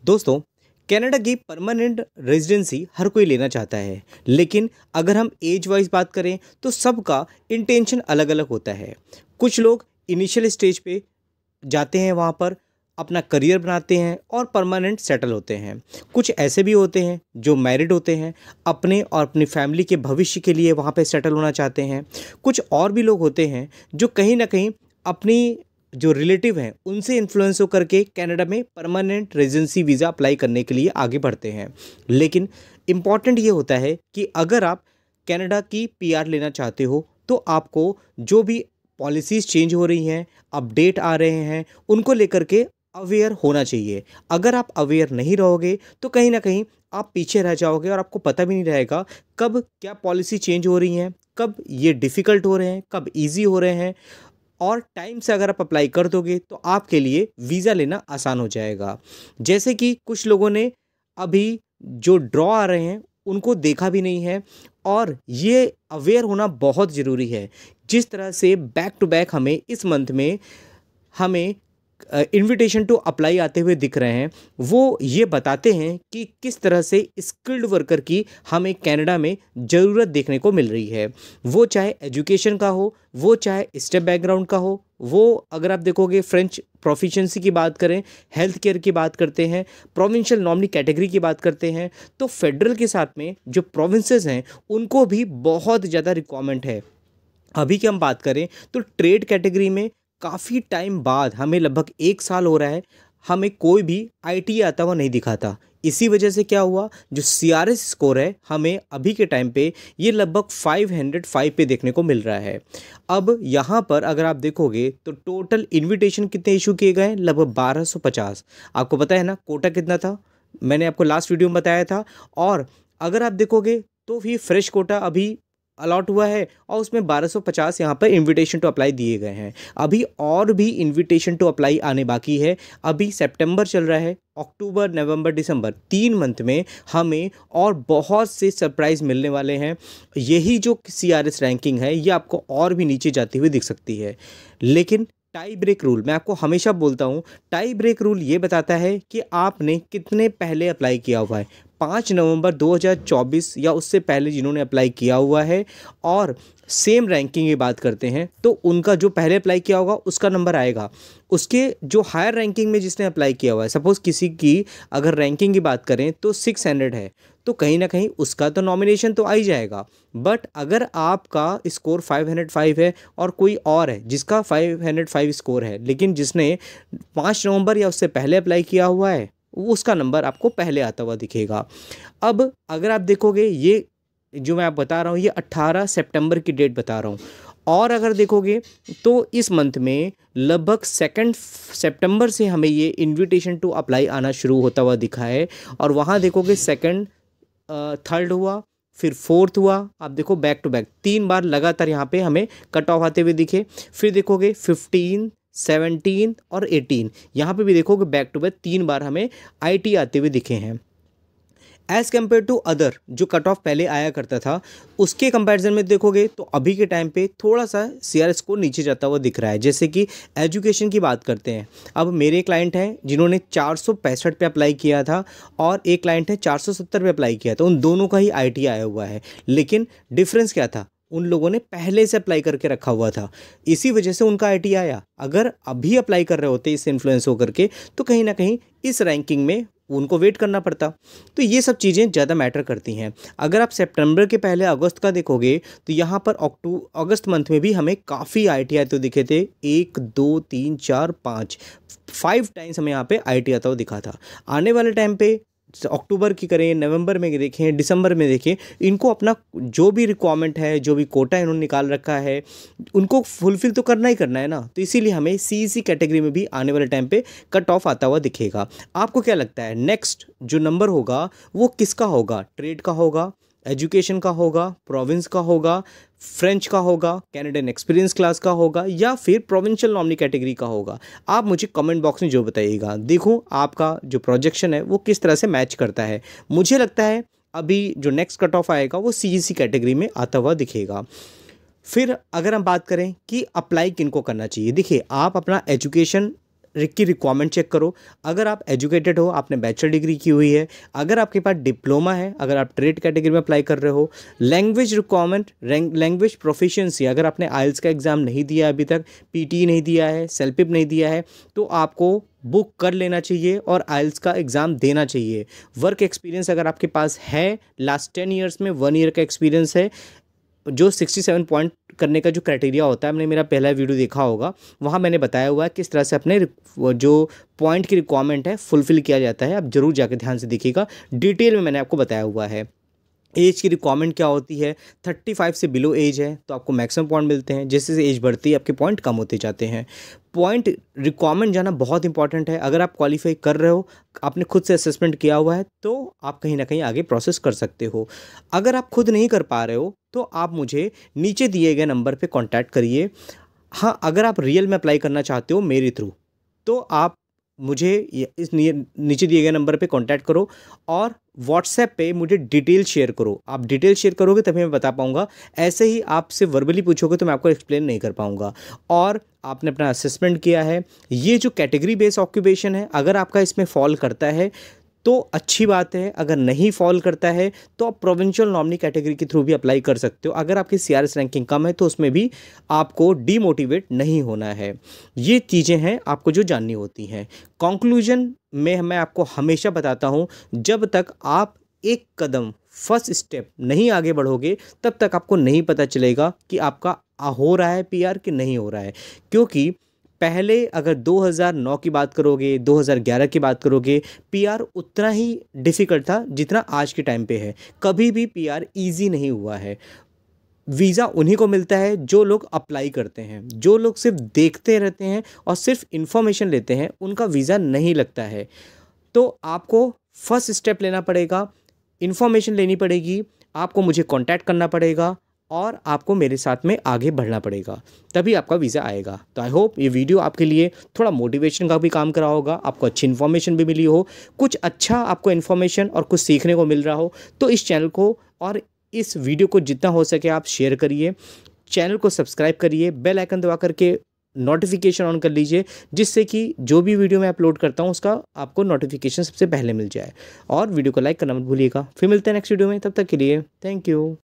दोस्तों, कनाडा की permanent residency हर कोई लेना चाहता है, लेकिन अगर हम एज वाइज बात करें तो सबका इंटेंशन अलग अलग होता है। कुछ लोग इनिशियल स्टेज पे जाते हैं, वहाँ पर अपना करियर बनाते हैं और परमानेंट सेटल होते हैं। कुछ ऐसे भी होते हैं जो मैरिड होते हैं, अपने और अपनी फैमिली के भविष्य के लिए वहाँ पे सेटल होना चाहते हैं। कुछ और भी लोग होते हैं जो कहीं ना कहीं अपनी जो रिलेटिव हैं उनसे इन्फ्लुएंस होकर के कनाडा में परमानेंट रेजिडेंसी वीज़ा अप्लाई करने के लिए आगे बढ़ते हैं। लेकिन इम्पॉर्टेंट ये होता है कि अगर आप कनाडा की पीआर लेना चाहते हो तो आपको जो भी पॉलिसीज़ चेंज हो रही हैं, अपडेट आ रहे हैं, उनको लेकर के अवेयर होना चाहिए। अगर आप अवेयर नहीं रहोगे तो कहीं ना कहीं आप पीछे रह जाओगे और आपको पता भी नहीं रहेगा कब क्या पॉलिसी चेंज हो रही हैं, कब ये डिफ़िकल्ट हो रहे हैं, कब ईजी हो रहे हैं। और टाइम से अगर आप अप्लाई कर दोगे तो आपके लिए वीज़ा लेना आसान हो जाएगा। जैसे कि कुछ लोगों ने अभी जो ड्रॉ आ रहे हैं उनको देखा भी नहीं है, और ये अवेयर होना बहुत ज़रूरी है। जिस तरह से बैक टू बैक हमें इस मंथ में हमें इनविटेशन टू अप्लाई आते हुए दिख रहे हैं, वो ये बताते हैं कि किस तरह से स्किल्ड वर्कर की हमें कनाडा में ज़रूरत देखने को मिल रही है। वो चाहे एजुकेशन का हो, वो चाहे स्टेप बैकग्राउंड का हो, वो अगर आप देखोगे फ्रेंच प्रोफिशिएंसी की बात करें, हेल्थ केयर की बात करते हैं, प्रोविंशियल नॉमिनी कैटेगरी की बात करते हैं, तो फेडरल के साथ में जो प्रोविंसेस हैं उनको भी बहुत ज़्यादा रिक्वायरमेंट है। अभी की हम बात करें तो ट्रेड कैटेगरी में काफ़ी टाइम बाद, हमें लगभग 1 साल हो रहा है, हमें कोई भी आईटी आता हुआ नहीं दिखा था। इसी वजह से क्या हुआ, जो सीआरएस स्कोर है हमें अभी के टाइम पे ये लगभग 505 पे देखने को मिल रहा है। अब यहाँ पर अगर आप देखोगे तो टोटल इनविटेशन कितने इशू किए गए हैं, लगभग 1250। आपको पता है ना कोटा कितना था, मैंने आपको लास्ट वीडियो में बताया था। और अगर आप देखोगे तो भी फ्रेश कोटा अभी अलॉट हुआ है और उसमें 1250 यहाँ पर इनविटेशन टू अप्लाई दिए गए हैं। अभी और भी इनविटेशन टू अप्लाई आने बाकी है। अभी सितंबर चल रहा है, अक्टूबर, नवंबर, दिसंबर, 3 मंथ में हमें और बहुत से सरप्राइज़ मिलने वाले हैं। यही जो सीआरएस रैंकिंग है ये आपको और भी नीचे जाती हुई दिख सकती है। लेकिन टाई ब्रेक रूल, मैं आपको हमेशा बोलता हूँ, टाई ब्रेक रूल ये बताता है कि आपने कितने पहले अप्लाई किया हुआ है। 5 नवंबर 2024 या उससे पहले जिन्होंने अप्लाई किया हुआ है और सेम रैंकिंग की बात करते हैं तो उनका जो पहले अप्लाई किया होगा उसका नंबर आएगा। उसके जो हायर रैंकिंग में जिसने अप्लाई किया हुआ है, सपोज़ किसी की अगर रैंकिंग की बात करें तो 600 है, तो कहीं ना कहीं उसका तो नॉमिनेशन तो आ ही जाएगा। बट अगर आपका स्कोर 505 है और कोई और है जिसका 505 स्कोर है लेकिन जिसने 5 नवंबर या उससे पहले अप्लाई किया हुआ है, वो उसका नंबर आपको पहले आता हुआ दिखेगा। अब अगर आप देखोगे, ये जो मैं आप बता रहा हूँ ये 18 सितंबर की डेट बता रहा हूँ, और अगर देखोगे तो इस मंथ में लगभग 2 सितंबर से हमें ये इनविटेशन टू अप्लाई आना शुरू होता हुआ दिखा है। और वहाँ देखोगे सेकंड, थर्ड हुआ, फिर फोर्थ हुआ, आप देखो बैक टू बैक 3 बार लगातार यहाँ पे हमें कट ऑफ आते हुए दिखे। फिर देखोगे 15, 17 और 18, यहाँ पे भी देखोगे बैक टू बैक 3 बार हमें आईटी आते हुए दिखे हैं। एज़ कम्पेयर टू अदर जो कट ऑफ पहले आया करता था उसके कंपैरिजन में देखोगे तो अभी के टाइम पे थोड़ा सा सीआरएस को नीचे जाता हुआ दिख रहा है। जैसे कि एजुकेशन की बात करते हैं, अब मेरे क्लाइंट हैं जिन्होंने 465 पे अप्लाई किया था और एक क्लाइंट है 470 पे अप्लाई किया था, उन दोनों का ही आईटी आया हुआ है। लेकिन डिफरेंस क्या था, उन लोगों ने पहले से अप्लाई करके रखा हुआ था, इसी वजह से उनका आईटी आया। अगर अभी अप्लाई कर रहे होते इससे इन्फ्लुएंस होकर के तो कहीं ना कहीं इस रैंकिंग में उनको वेट करना पड़ता। तो ये सब चीज़ें ज़्यादा मैटर करती हैं। अगर आप सितंबर के पहले अगस्त का देखोगे तो यहाँ पर अगस्त मंथ में भी हमें काफ़ी आईटी आते हुए दिखे थे, 1 2 3 4 5 टाइम्स हमें यहाँ पे आईटी आता हुआ दिखा था। आने वाले टाइम पे अक्टूबर की करें, नवंबर में देखें, दिसंबर में देखें, इनको अपना जो भी रिक्वायरमेंट है, जो भी कोटा इन्होंने निकाल रखा है, उनको फुलफिल तो करना ही करना है ना। तो इसीलिए हमें सीईसी कैटेगरी में भी आने वाले टाइम पे कट ऑफ आता हुआ दिखेगा। आपको क्या लगता है नेक्स्ट जो नंबर होगा वो किसका होगा? ट्रेड का होगा, एजुकेशन का होगा, प्रोविंस का होगा, फ्रेंच का होगा, कैनेडियन एक्सपीरियंस क्लास का होगा, या फिर प्रोविंशियल नॉमिनी कैटेगरी का होगा? आप मुझे कमेंट बॉक्स में जो बताइएगा। देखो आपका जो प्रोजेक्शन है वो किस तरह से मैच करता है। मुझे लगता है अभी जो नेक्स्ट कट ऑफ आएगा वो सीईसी कैटेगरी में आता हुआ दिखेगा। फिर अगर हम बात करें कि अप्लाई किनको करना चाहिए, देखिए आप अपना एजुकेशन की रिक्वायरमेंट चेक करो। अगर आप एजुकेटेड हो, आपने बैचलर डिग्री की हुई है, अगर आपके पास डिप्लोमा है, अगर आप ट्रेड कैटेगरी में अप्लाई कर रहे हो, लैंग्वेज रिक्वायरमेंट, लैंग्वेज प्रोफिशिएंसी, अगर आपने आइल्स का एग्ज़ाम नहीं दिया अभी तक, पीटी नहीं दिया है, सेल्फिप नहीं दिया है, तो आपको बुक कर लेना चाहिए और आइल्स का एग्ज़ाम देना चाहिए। वर्क एक्सपीरियंस अगर आपके पास है, लास्ट 10 ईयर्स में 1 ईयर का एक्सपीरियंस है, जो 67 पॉइंट करने का जो क्राइटेरिया होता है, आपने मेरा पहला वीडियो देखा होगा, वहाँ मैंने बताया हुआ है किस तरह से अपने जो पॉइंट की रिक्वायरमेंट है फुलफ़िल किया जाता है। आप ज़रूर जाकर ध्यान से देखिएगा, डिटेल में मैंने आपको बताया हुआ है। एज की रिक्वायरमेंट क्या होती है, 35 से बिलो एज है तो आपको मैक्सिमम पॉइंट मिलते हैं, जैसे जैसे एज बढ़ती है आपके पॉइंट कम होते जाते हैं। पॉइंट रिक्वायरमेंट जाना बहुत इंपॉर्टेंट है। अगर आप क्वालिफाई कर रहे हो, आपने खुद से असेसमेंट किया हुआ है, तो आप कहीं ना कहीं आगे प्रोसेस कर सकते हो। अगर आप खुद नहीं कर पा रहे हो तो आप मुझे नीचे दिए गए नंबर पे कांटेक्ट करिए। हाँ, अगर आप रियल में अप्लाई करना चाहते हो मेरे थ्रू, तो आप मुझे इस नीचे दिए गए नंबर पे कांटेक्ट करो और व्हाट्सएप पे मुझे डिटेल शेयर करो। आप डिटेल शेयर करोगे तभी मैं बता पाऊँगा, ऐसे ही आपसे वर्बली पूछोगे तो मैं आपको एक्सप्लेन नहीं कर पाऊँगा। और आपने अपना असेसमेंट किया है, ये जो कैटेगरी बेस्ड ऑक्यूपेशन है, अगर आपका इसमें फॉल करता है तो अच्छी बात है, अगर नहीं फॉल करता है तो आप प्रोविंशियल नॉमिनी कैटेगरी के थ्रू भी अप्लाई कर सकते हो। अगर आपकी सीआरएस रैंकिंग कम है तो उसमें भी आपको डीमोटिवेट नहीं होना है। ये चीज़ें हैं आपको जो जाननी होती हैं। कंक्लूजन में मैं आपको हमेशा बताता हूँ, जब तक आप एक कदम फर्स्ट स्टेप नहीं आगे बढ़ोगे तब तक आपको नहीं पता चलेगा कि आपका हो रहा है पीआर कि नहीं हो रहा है। क्योंकि पहले अगर 2009 की बात करोगे, 2011 की बात करोगे, पीआर उतना ही डिफ़िकल्ट था जितना आज के टाइम पे है। कभी भी पीआर इजी नहीं हुआ है। वीज़ा उन्हीं को मिलता है जो लोग अप्लाई करते हैं। जो लोग सिर्फ देखते रहते हैं और सिर्फ इन्फॉर्मेशन लेते हैं, उनका वीज़ा नहीं लगता है। तो आपको फर्स्ट स्टेप लेना पड़ेगा, इन्फॉर्मेशन लेनी पड़ेगी, आपको मुझे कांटेक्ट करना पड़ेगा और आपको मेरे साथ में आगे बढ़ना पड़ेगा, तभी आपका वीज़ा आएगा। तो आई होप ये वीडियो आपके लिए थोड़ा मोटिवेशन का भी काम करा होगा, आपको अच्छी इन्फॉर्मेशन भी मिली हो, कुछ अच्छा आपको इन्फॉर्मेशन और कुछ सीखने को मिल रहा हो। तो इस चैनल को और इस वीडियो को जितना हो सके आप शेयर करिए, चैनल को सब्सक्राइब करिए, बेल आइकन दबा करके नोटिफिकेशन ऑन कर लीजिए, जिससे कि जो भी वीडियो मैं अपलोड करता हूँ उसका आपको नोटिफिकेशन सबसे पहले मिल जाए। और वीडियो को लाइक करना मत भूलिएगा। फिर मिलते हैं नेक्स्ट वीडियो में, तब तक के लिए थैंक यू।